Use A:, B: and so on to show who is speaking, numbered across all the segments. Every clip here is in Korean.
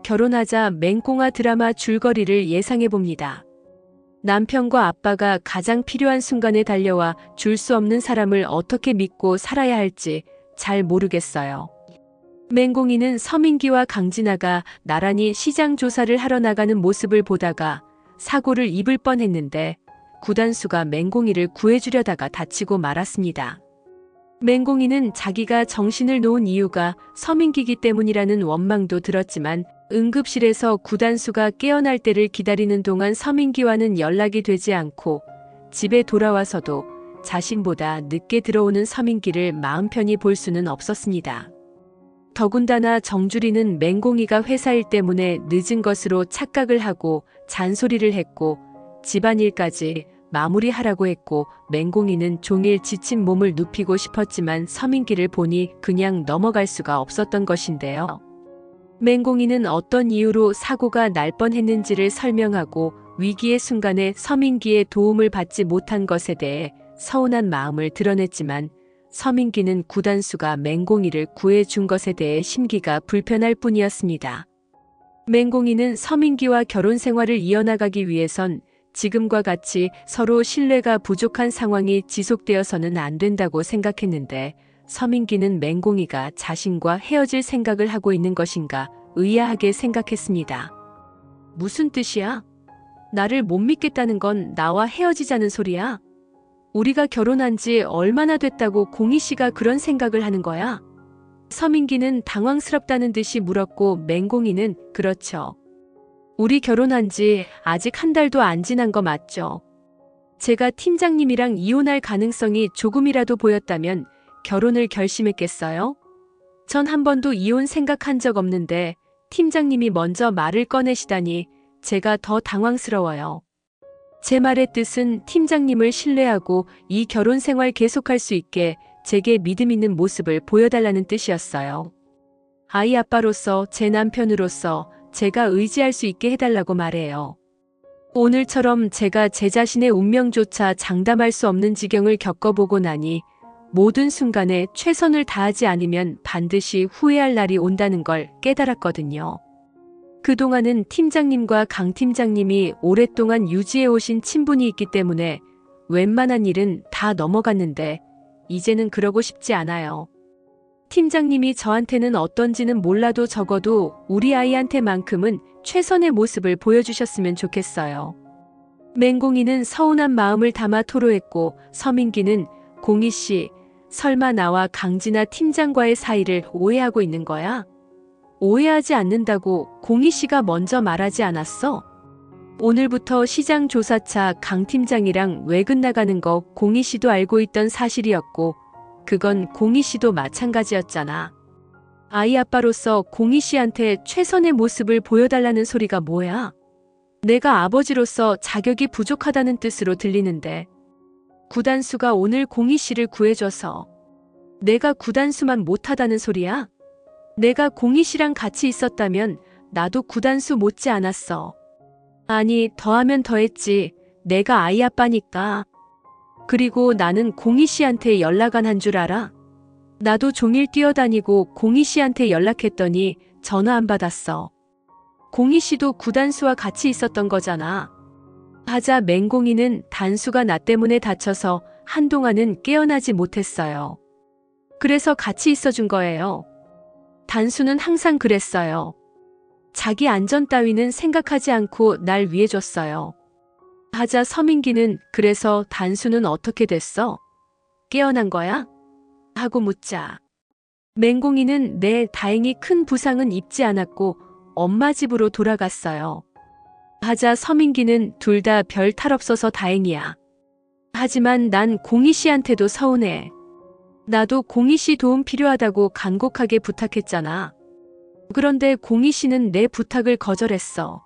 A: 결혼하자 맹꽁아 드라마 줄거리를 예상해봅니다. 남편과 아빠가 가장 필요한 순간에 달려와 줄 수 없는 사람을 어떻게 믿고 살아야 할지 잘 모르겠어요. 맹꽁이는 서민기와 강진아가 나란히 시장 조사를 하러 나가는 모습을 보다가 사고를 입을 뻔했는데 구단수가 맹꽁이를 구해주려다가 다치고 말았습니다. 맹꽁이는 자기가 정신을 놓은 이유가 서민기기 때문이라는 원망도 들었지만 응급실에서 구단수가 깨어날 때를 기다리는 동안 서민기와는 연락이 되지 않고 집에 돌아와서도 자신보다 늦게 들어오는 서민기를 마음 편히 볼 수는 없었습니다. 더군다나 정주리는 맹꽁이가 회사 일 때문에 늦은 것으로 착각을 하고 잔소리를 했고 집안일까지 마무리하라고 했고 맹꽁이는 종일 지친 몸을 눕히고 싶었지만 서민기를 보니 그냥 넘어갈 수가 없었던 것인데요. 맹꽁이는 어떤 이유로 사고가 날 뻔했는지를 설명하고 위기의 순간에 서민기의 도움을 받지 못한 것에 대해 서운한 마음을 드러냈지만 서민기는 구단수가 맹꽁이를 구해준 것에 대해 심기가 불편할 뿐이었습니다. 맹꽁이는 서민기와 결혼 생활을 이어나가기 위해선 지금과 같이 서로 신뢰가 부족한 상황이 지속되어서는 안 된다고 생각했는데 서민기는 맹꽁이가 자신과 헤어질 생각을 하고 있는 것인가 의아하게 생각했습니다. 무슨 뜻이야? 나를 못 믿겠다는 건 나와 헤어지자는 소리야? 우리가 결혼한 지 얼마나 됐다고 공희 씨가 그런 생각을 하는 거야? 서민기는 당황스럽다는 듯이 물었고 맹꽁이는 그렇죠. 우리 결혼한 지 아직 한 달도 안 지난 거 맞죠? 제가 팀장님이랑 이혼할 가능성이 조금이라도 보였다면 결혼을 결심했겠어요? 전 한 번도 이혼 생각한 적 없는데 팀장님이 먼저 말을 꺼내시다니 제가 더 당황스러워요. 제 말의 뜻은 팀장님을 신뢰하고 이 결혼 생활 계속할 수 있게 제게 믿음 있는 모습을 보여달라는 뜻이었어요. 아이 아빠로서 제 남편으로서 제가 의지할 수 있게 해달라고 말해요. 오늘처럼 제가 제 자신의 운명조차 장담할 수 없는 지경을 겪어보고 나니 모든 순간에 최선을 다하지 않으면 반드시 후회할 날이 온다는 걸 깨달았거든요. 그동안은 팀장님과 강 팀장님이 오랫동안 유지해 오신 친분이 있기 때문에 웬만한 일은 다 넘어갔는데 이제는 그러고 싶지 않아요. 팀장님이 저한테는 어떤지는 몰라도 적어도 우리 아이한테만큼은 최선의 모습을 보여주셨으면 좋겠어요. 맹꽁이는 서운한 마음을 담아 토로했고 서민기는 공희 씨, 설마 나와 강진아 팀장과의 사이를 오해하고 있는 거야? 오해하지 않는다고 공희 씨가 먼저 말하지 않았어? 오늘부터 시장 조사차 강 팀장이랑 외근 나가는 거 공희 씨도 알고 있던 사실이었고 그건 공희 씨도 마찬가지였잖아. 아이 아빠로서 공희 씨한테 최선의 모습을 보여달라는 소리가 뭐야? 내가 아버지로서 자격이 부족하다는 뜻으로 들리는데 구단수가 오늘 공희 씨를 구해줘서 내가 구단수만 못하다는 소리야? 내가 공희 씨랑 같이 있었다면 나도 구단수 못지 않았어. 아니, 더하면 더했지. 내가 아이 아빠니까. 그리고 나는 공희 씨한테 연락 안 한 줄 알아? 나도 종일 뛰어다니고 공희 씨한테 연락했더니 전화 안 받았어. 공희 씨도 구단수와 같이 있었던 거잖아. 하자 맹꽁이는 단수가 나 때문에 다쳐서 한동안은 깨어나지 못했어요. 그래서 같이 있어준 거예요. 단수는 항상 그랬어요. 자기 안전 따위는 생각하지 않고 날 위해줬어요. 하자 서민기는 그래서 단수는 어떻게 됐어? 깨어난 거야? 하고 묻자. 맹꽁이는 네, 다행히 큰 부상은 입지 않았고 엄마 집으로 돌아갔어요. 하자 서민기는 둘 다 별 탈 없어서 다행이야. 하지만 난 공희 씨한테도 서운해. 나도 공희 씨 도움 필요하다고 간곡하게 부탁했잖아. 그런데 공희 씨는 내 부탁을 거절했어.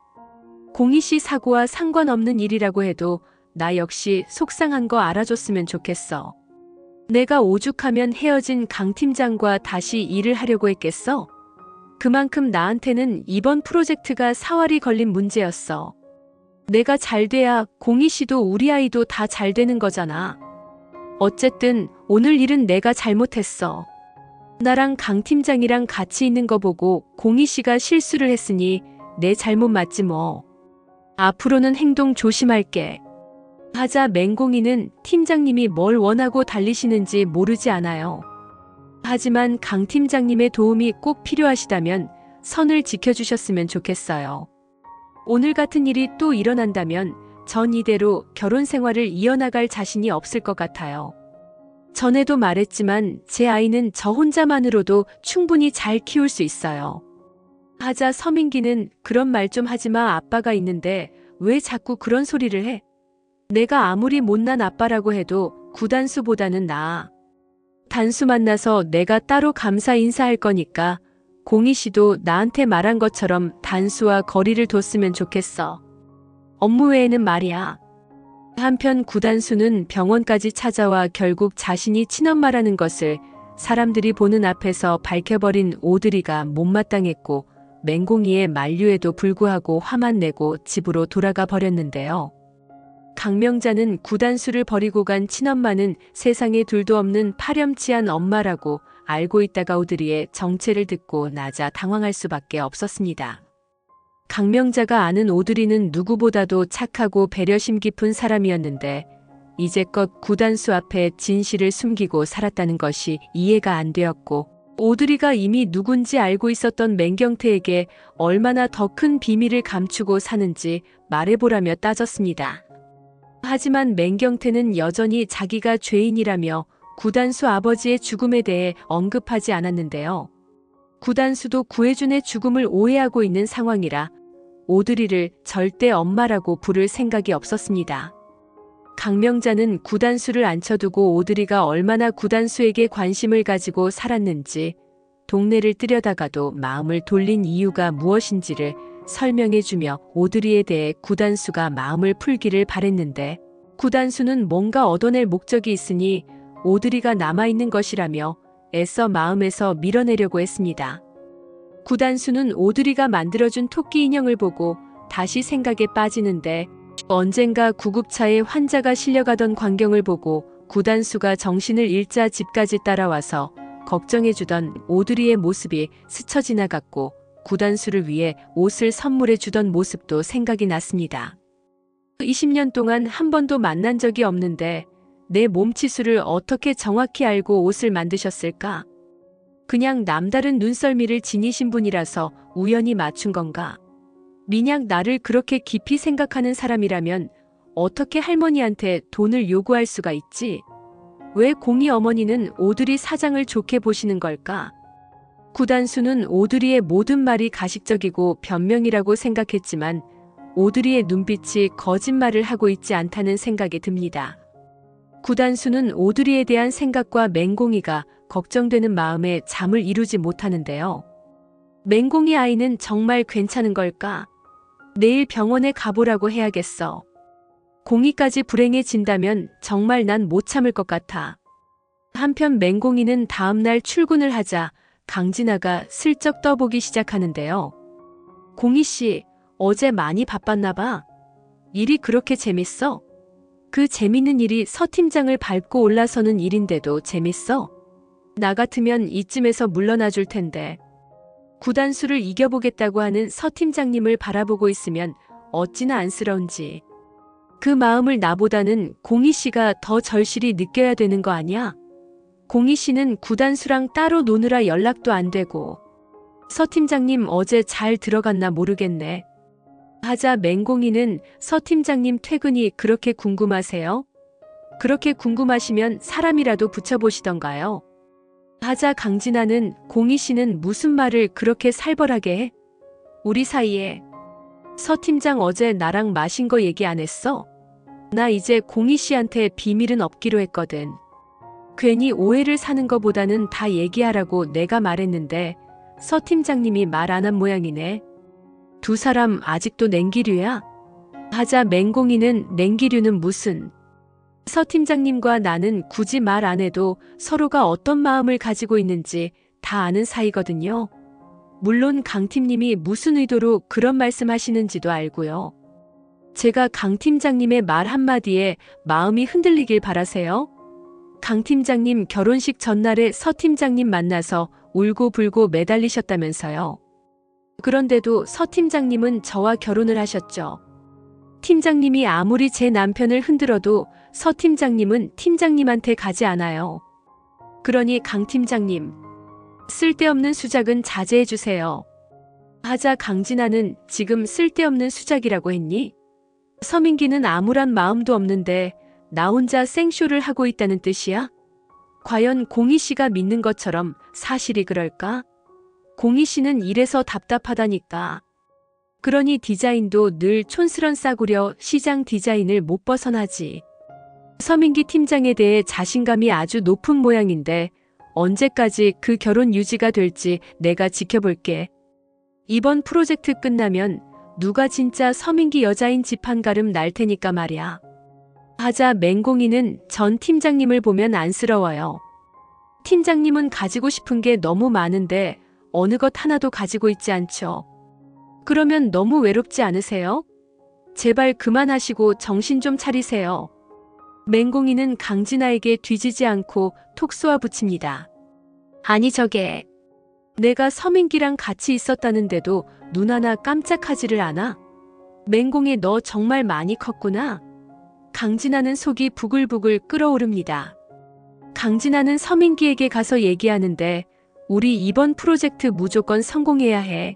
A: 공희 씨 사고와 상관없는 일이라고 해도 나 역시 속상한 거 알아줬으면 좋겠어. 내가 오죽하면 헤어진 강 팀장과 다시 일을 하려고 했겠어? 그만큼 나한테는 이번 프로젝트가 사활이 걸린 문제였어. 내가 잘 돼야 공희 씨도 우리 아이도 다 잘 되는 거잖아. 어쨌든 오늘 일은 내가 잘못했어. 나랑 강 팀장이랑 같이 있는 거 보고 공희 씨가 실수를 했으니 내 잘못 맞지 뭐. 앞으로는 행동 조심할게. 하자 맹공이는 팀장님이 뭘 원하고 달리시는지 모르지 않아요. 하지만 강 팀장님의 도움이 꼭 필요하시다면 선을 지켜주셨으면 좋겠어요. 오늘 같은 일이 또 일어난다면 전 이대로 결혼 생활을 이어나갈 자신이 없을 것 같아요. 전에도 말했지만 제 아이는 저 혼자만으로도 충분히 잘 키울 수 있어요. 하자 서민기는 그런 말 좀 하지 마. 아빠가 있는데 왜 자꾸 그런 소리를 해? 내가 아무리 못난 아빠라고 해도 구단수보다는 나아. 단수 만나서 내가 따로 감사 인사할 거니까 공희 씨도 나한테 말한 것처럼 단수와 거리를 뒀으면 좋겠어. 업무 외에는 말이야. 한편 구단수는 병원까지 찾아와 결국 자신이 친엄마라는 것을 사람들이 보는 앞에서 밝혀버린 오드리가 못마땅했고 맹공이의 만류에도 불구하고 화만 내고 집으로 돌아가 버렸는데요. 강명자는 구단수를 버리고 간 친엄마는 세상에 둘도 없는 파렴치한 엄마라고 알고 있다가 오드리의 정체를 듣고 나자 당황할 수밖에 없었습니다. 강명자가 아는 오드리는 누구보다도 착하고 배려심 깊은 사람이었는데 이제껏 구단수 앞에 진실을 숨기고 살았다는 것이 이해가 안 되었고 오드리가 이미 누군지 알고 있었던 맹경태에게 얼마나 더 큰 비밀을 감추고 사는지 말해보라며 따졌습니다. 하지만 맹경태는 여전히 자기가 죄인이라며 구단수 아버지의 죽음에 대해 언급하지 않았는데요. 구단수도 구혜준의 죽음을 오해하고 있는 상황이라 오드리를 절대 엄마라고 부를 생각이 없었습니다. 강명자는 구단수를 앉혀두고 오드리가 얼마나 구단수에게 관심을 가지고 살았는지 동네를 들여다가도 마음을 돌린 이유가 무엇인지를 설명해주며 오드리에 대해 구단수가 마음을 풀기를 바랬는데 구단수는 뭔가 얻어낼 목적이 있으니 오드리가 남아있는 것이라며 애써 마음에서 밀어내려고 했습니다. 구단수는 오드리가 만들어준 토끼 인형을 보고 다시 생각에 빠지는데 언젠가 구급차에 환자가 실려가던 광경을 보고 구단수가 정신을 잃자 집까지 따라와서 걱정해주던 오드리의 모습이 스쳐 지나갔고 구단수를 위해 옷을 선물해 주던 모습도 생각이 났습니다. 20년 동안 한 번도 만난 적이 없는데 내 몸치수를 어떻게 정확히 알고 옷을 만드셨을까? 그냥 남다른 눈썰미를 지니신 분이라서 우연히 맞춘 건가? 만약 나를 그렇게 깊이 생각하는 사람이라면 어떻게 할머니한테 돈을 요구할 수가 있지? 왜 공희 어머니는 오드리 사장을 좋게 보시는 걸까? 구단수는 오드리의 모든 말이 가식적이고 변명이라고 생각했지만 오드리의 눈빛이 거짓말을 하고 있지 않다는 생각이 듭니다. 구단수는 오드리에 대한 생각과 맹공이가 걱정되는 마음에 잠을 이루지 못하는데요. 맹공이 아이는 정말 괜찮은 걸까? 내일 병원에 가보라고 해야겠어. 공희까지 불행해진다면 정말 난 못 참을 것 같아. 한편 맹공이는 다음날 출근을 하자 강진아가 슬쩍 떠보기 시작하는데요. 공희 씨, 어제 많이 바빴나 봐. 일이 그렇게 재밌어? 그 재밌는 일이 서 팀장을 밟고 올라서는 일인데도 재밌어? 나 같으면 이쯤에서 물러나 줄 텐데. 구단수를 이겨보겠다고 하는 서 팀장님을 바라보고 있으면 어찌나 안쓰러운지. 그 마음을 나보다는 공희 씨가 더 절실히 느껴야 되는 거 아니야? 공희 씨는 구단수랑 따로 노느라 연락도 안 되고. 서 팀장님 어제 잘 들어갔나 모르겠네. 하자 맹공이는 서 팀장님 퇴근이 그렇게 궁금하세요? 그렇게 궁금하시면 사람이라도 붙여보시던가요? 하자 강진아는 공희 씨는 무슨 말을 그렇게 살벌하게 해? 우리 사이에. 서 팀장 어제 나랑 마신 거 얘기 안 했어? 나 이제 공희 씨한테 비밀은 없기로 했거든. 괜히 오해를 사는 거보다는 다 얘기하라고 내가 말했는데 서 팀장님이 말 안 한 모양이네. 두 사람 아직도 냉기류야? 하자 맹공이는 냉기류는 무슨. 서 팀장님과 나는 굳이 말 안 해도 서로가 어떤 마음을 가지고 있는지 다 아는 사이거든요. 물론 강 팀님이 무슨 의도로 그런 말씀하시는지도 알고요. 제가 강 팀장님의 말 한마디에 마음이 흔들리길 바라세요? 강 팀장님 결혼식 전날에 서 팀장님 만나서 울고불고 매달리셨다면서요. 그런데도 서 팀장님은 저와 결혼을 하셨죠. 팀장님이 아무리 제 남편을 흔들어도 서 팀장님은 팀장님한테 가지 않아요. 그러니 강 팀장님, 쓸데없는 수작은 자제해 주세요. 하자 강진아는 지금 쓸데없는 수작이라고 했니? 서민기는 아무런 마음도 없는데 나 혼자 생쇼를 하고 있다는 뜻이야? 과연 공희 씨가 믿는 것처럼 사실이 그럴까? 공희 씨는 이래서 답답하다니까. 그러니 디자인도 늘 촌스런 싸구려 시장 디자인을 못 벗어나지. 서민기 팀장에 대해 자신감이 아주 높은 모양인데 언제까지 그 결혼 유지가 될지 내가 지켜볼게. 이번 프로젝트 끝나면 누가 진짜 서민기 여자인 집 한가름 날 테니까 말이야. 하자 맹공이는 전 팀장님을 보면 안쓰러워요. 팀장님은 가지고 싶은 게 너무 많은데 어느 것 하나도 가지고 있지 않죠. 그러면 너무 외롭지 않으세요? 제발 그만하시고 정신 좀 차리세요. 맹공이는 강진아에게 뒤지지 않고 톡 쏘아 붙입니다. 아니 저게 내가 서민기랑 같이 있었다는데도 눈 하나 깜짝하지를 않아? 맹공이 너 정말 많이 컸구나. 강진아는 속이 부글부글 끓어오릅니다. 강진아는 서민기에게 가서 얘기하는데 우리 이번 프로젝트 무조건 성공해야 해.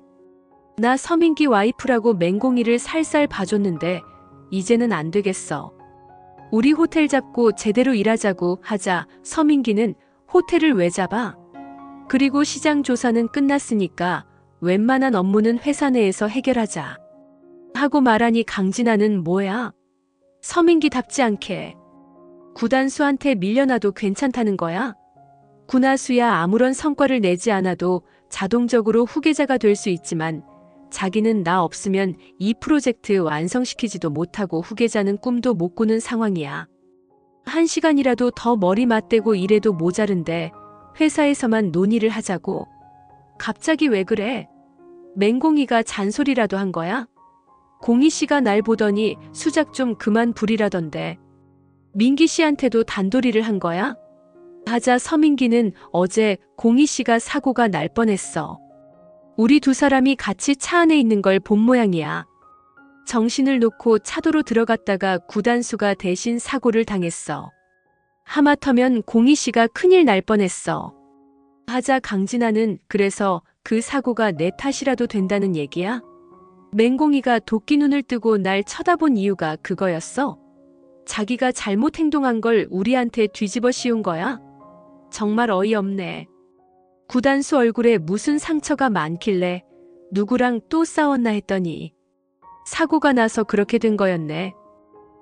A: 나 서민기 와이프라고 맹공이를 살살 봐줬는데 이제는 안 되겠어. 우리 호텔 잡고 제대로 일하자고 하자 서민기는 호텔을 왜 잡아? 그리고 시장 조사는 끝났으니까 웬만한 업무는 회사 내에서 해결하자. 하고 말하니 강진아는 뭐야? 서민기답지 않게. 구단수한테 밀려나도 괜찮다는 거야? 구나수야 아무런 성과를 내지 않아도 자동적으로 후계자가 될 수 있지만 자기는 나 없으면 이 프로젝트 완성시키지도 못하고 후계자는 꿈도 못 꾸는 상황이야. 1시간이라도 더 머리 맞대고 일해도 모자른데 회사에서만 논의를 하자고. 갑자기 왜 그래? 맹공이가 잔소리라도 한 거야? 공희 씨가 날 보더니 수작 좀 그만 부리라던데. 민기 씨한테도 단도리를 한 거야? 하자 서민기는 어제 공희 씨가 사고가 날 뻔했어. 우리 두 사람이 같이 차 안에 있는 걸 본 모양이야. 정신을 놓고 차도로 들어갔다가 구단수가 대신 사고를 당했어. 하마터면 공희 씨가 큰일 날 뻔했어. 하자 강진아는 그래서 그 사고가 내 탓이라도 된다는 얘기야? 맹공이가 도끼 눈을 뜨고 날 쳐다본 이유가 그거였어? 자기가 잘못 행동한 걸 우리한테 뒤집어 씌운 거야? 정말 어이없네. 구단수 얼굴에 무슨 상처가 많길래 누구랑 또 싸웠나 했더니 사고가 나서 그렇게 된 거였네.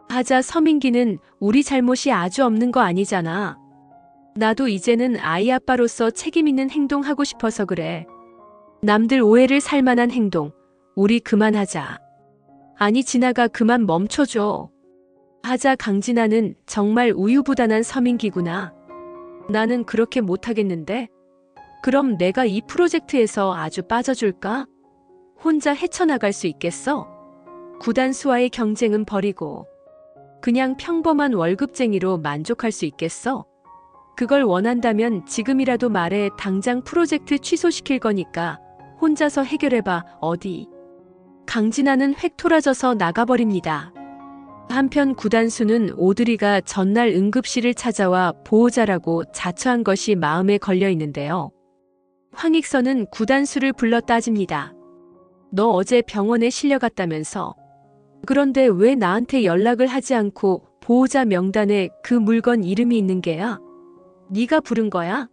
A: 하자 서민기는 우리 잘못이 아주 없는 거 아니잖아. 나도 이제는 아이 아빠로서 책임 있는 행동하고 싶어서 그래. 남들 오해를 살 만한 행동 우리 그만하자. 아니 진아가 그만 멈춰줘. 하자 강진아는 정말 우유부단한 서민기구나. 나는 그렇게 못하겠는데? 그럼 내가 이 프로젝트에서 아주 빠져줄까? 혼자 헤쳐나갈 수 있겠어? 구단수와의 경쟁은 버리고 그냥 평범한 월급쟁이로 만족할 수 있겠어? 그걸 원한다면 지금이라도 말해. 당장 프로젝트 취소시킬 거니까 혼자서 해결해봐. 어디? 강진아는 획 토라져서 나가버립니다. 한편 구단수는 오드리가 전날 응급실을 찾아와 보호자라고 자처한 것이 마음에 걸려 있는데요. 황익선은 구단수를 불러 따집니다. 너 어제 병원에 실려갔다면서? 그런데 왜 나한테 연락을 하지 않고 보호자 명단에 그 물건 이름이 있는 게야? 네가 부른 거야?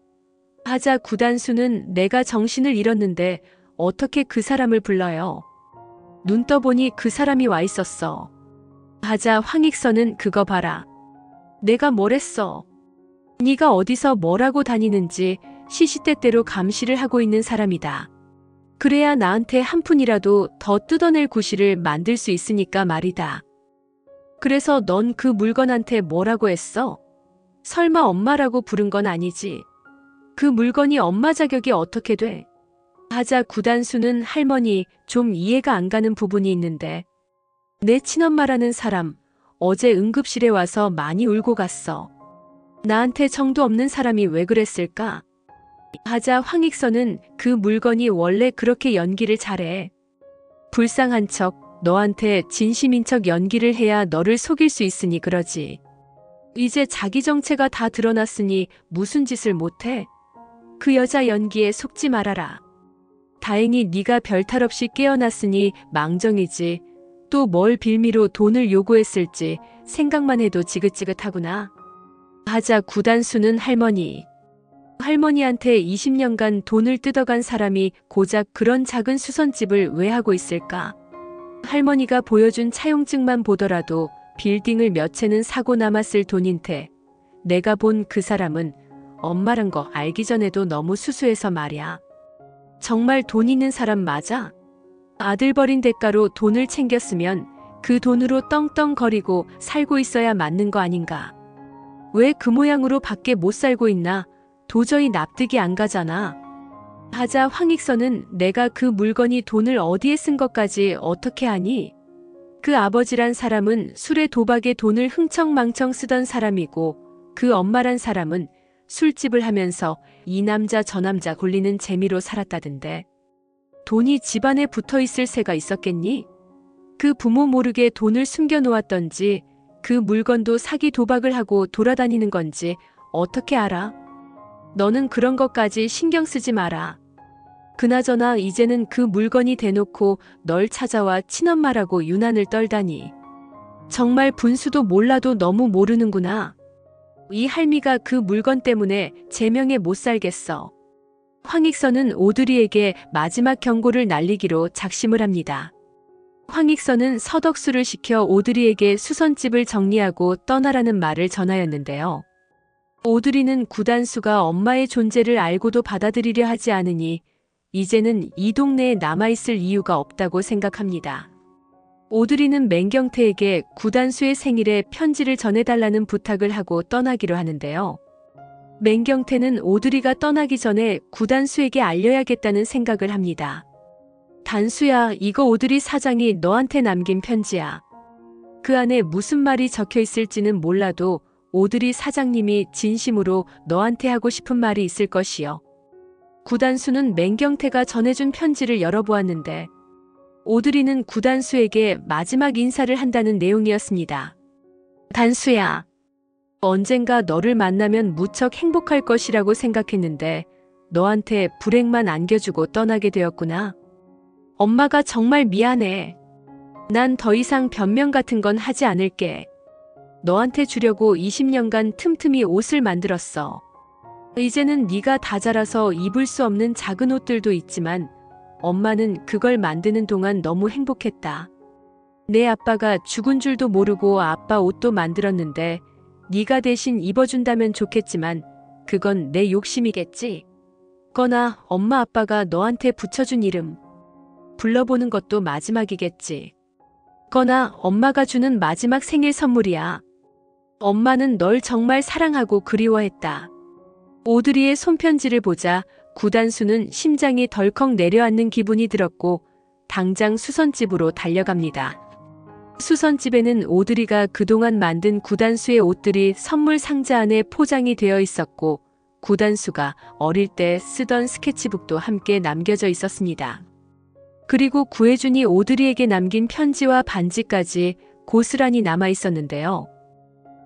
A: 하자 구단수는 내가 정신을 잃었는데 어떻게 그 사람을 불러요? 눈 떠보니 그 사람이 와 있었어. 하자 황익선은 그거 봐라. 내가 뭘 했어? 네가 어디서 뭐라고 다니는지 시시때때로 감시를 하고 있는 사람이다. 그래야 나한테 한 푼이라도 더 뜯어낼 구실을 만들 수 있으니까 말이다. 그래서 넌 그 물건한테 뭐라고 했어? 설마 엄마라고 부른 건 아니지? 그 물건이 엄마 자격이 어떻게 돼? 하자 구단수는 할머니 좀 이해가 안 가는 부분이 있는데 내 친엄마라는 사람 어제 응급실에 와서 많이 울고 갔어. 나한테 정도 없는 사람이 왜 그랬을까? 하자 황익선은 그 물건이 원래 그렇게 연기를 잘해. 불쌍한 척, 너한테 진심인 척 연기를 해야 너를 속일 수 있으니 그러지. 이제 자기 정체가 다 드러났으니 무슨 짓을 못해? 그 여자 연기에 속지 말아라. 다행히 네가 별탈 없이 깨어났으니 망정이지. 또 뭘 빌미로 돈을 요구했을지 생각만 해도 지긋지긋하구나. 하자 구단수는 할머니한테 20년간 돈을 뜯어간 사람이 고작 그런 작은 수선집을 왜 하고 있을까? 할머니가 보여준 차용증만 보더라도 빌딩을 몇 채는 사고 남았을 돈인데 내가 본 그 사람은 엄마란 거 알기 전에도 너무 수수해서 말이야. 정말 돈 있는 사람 맞아? 아들 버린 대가로 돈을 챙겼으면 그 돈으로 떵떵거리고 살고 있어야 맞는 거 아닌가? 왜 그 모양으로 밖에 못 살고 있나? 도저히 납득이 안 가잖아. 하자 황익선은 내가 그 물건이 돈을 어디에 쓴 것까지 어떻게 아니? 그 아버지란 사람은 술에 도박에 돈을 흥청망청 쓰던 사람이고 그 엄마란 사람은 술집을 하면서 이 남자 저 남자 골리는 재미로 살았다던데. 돈이 집안에 붙어 있을 새가 있었겠니? 그 부모 모르게 돈을 숨겨놓았던지 그 물건도 사기 도박을 하고 돌아다니는 건지 어떻게 알아? 너는 그런 것까지 신경 쓰지 마라. 그나저나 이제는 그 물건이 대놓고 널 찾아와 친엄마라고 유난을 떨다니. 정말 분수도 몰라도 너무 모르는구나. 이 할미가 그 물건 때문에 제명에 못 살겠어. 황익선은 오드리에게 마지막 경고를 날리기로 작심을 합니다. 황익선은 서덕수를 시켜 오드리에게 수선집을 정리하고 떠나라는 말을 전하였는데요. 오드리는 구단수가 엄마의 존재를 알고도 받아들이려 하지 않으니 이제는 이 동네에 남아있을 이유가 없다고 생각합니다. 오드리는 맹경태에게 구단수의 생일에 편지를 전해달라는 부탁을 하고 떠나기로 하는데요. 맹경태는 오드리가 떠나기 전에 구단수에게 알려야겠다는 생각을 합니다. 단수야, 이거 오드리 사장이 너한테 남긴 편지야. 그 안에 무슨 말이 적혀 있을지는 몰라도 오드리 사장님이 진심으로 너한테 하고 싶은 말이 있을 것이요. 구단수는 맹경태가 전해준 편지를 열어보았는데 오드리는 구단수에게 마지막 인사를 한다는 내용이었습니다. 단수야, 언젠가 너를 만나면 무척 행복할 것이라고 생각했는데 너한테 불행만 안겨주고 떠나게 되었구나. 엄마가 정말 미안해. 난 더 이상 변명 같은 건 하지 않을게. 너한테 주려고 20년간 틈틈이 옷을 만들었어. 이제는 네가 다 자라서 입을 수 없는 작은 옷들도 있지만 엄마는 그걸 만드는 동안 너무 행복했다. 내 아빠가 죽은 줄도 모르고 아빠 옷도 만들었는데 네가 대신 입어준다면 좋겠지만 그건 내 욕심이겠지. 거나 엄마 아빠가 너한테 붙여준 이름 불러보는 것도 마지막이겠지. 거나 엄마가 주는 마지막 생일 선물이야. 엄마는 널 정말 사랑하고 그리워했다. 오드리의 손편지를 보자 구단수는 심장이 덜컥 내려앉는 기분이 들었고 당장 수선집으로 달려갑니다. 수선집에는 오드리가 그동안 만든 구단수의 옷들이 선물 상자 안에 포장이 되어 있었고 구단수가 어릴 때 쓰던 스케치북도 함께 남겨져 있었습니다. 그리고 구혜준이 오드리에게 남긴 편지와 반지까지 고스란히 남아 있었는데요.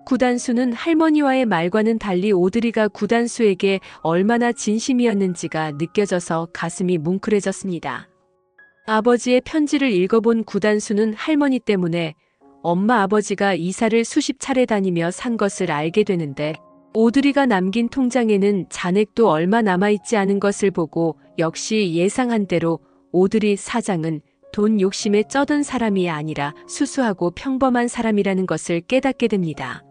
A: 구단수는 할머니와의 말과는 달리 오드리가 구단수에게 얼마나 진심이었는지가 느껴져서 가슴이 뭉클해졌습니다. 아버지의 편지를 읽어본 구단수는 할머니 때문에 엄마 아버지가 이사를 수십 차례 다니며 산 것을 알게 되는데 오드리가 남긴 통장에는 잔액도 얼마 남아있지 않은 것을 보고 역시 예상한 대로 오드리 사장은 돈 욕심에 쩌든 사람이 아니라 수수하고 평범한 사람이라는 것을 깨닫게 됩니다.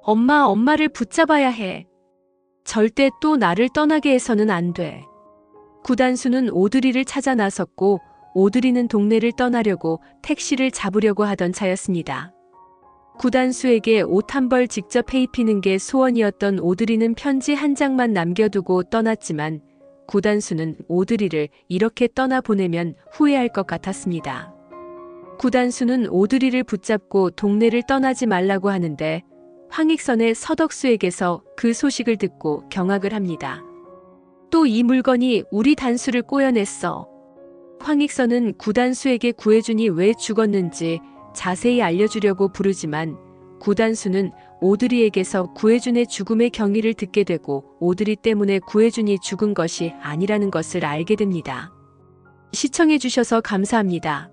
A: 엄마를 붙잡아야 해. 절대 또 나를 떠나게 해서는 안 돼. 구단수는 오드리를 찾아 나섰고 오드리는 동네를 떠나려고 택시를 잡으려고 하던 차였습니다. 구단수에게 옷 한 벌 직접 해입히는 게 소원이었던 오드리는 편지 한 장만 남겨두고 떠났지만 구단수는 오드리를 이렇게 떠나보내면 후회할 것 같았습니다. 구단수는 오드리를 붙잡고 동네를 떠나지 말라고 하는데 황익선의 서덕수에게서 그 소식을 듣고 경악을 합니다. 또 이 물건이 우리 단수를 꼬여냈어. 황익선은 구단수에게 구혜준이 왜 죽었는지 자세히 알려주려고 부르지만 구단수는 오드리에게서 구혜준의 죽음의 경위를 듣게 되고 오드리 때문에 구혜준이 죽은 것이 아니라는 것을 알게 됩니다. 시청해주셔서 감사합니다.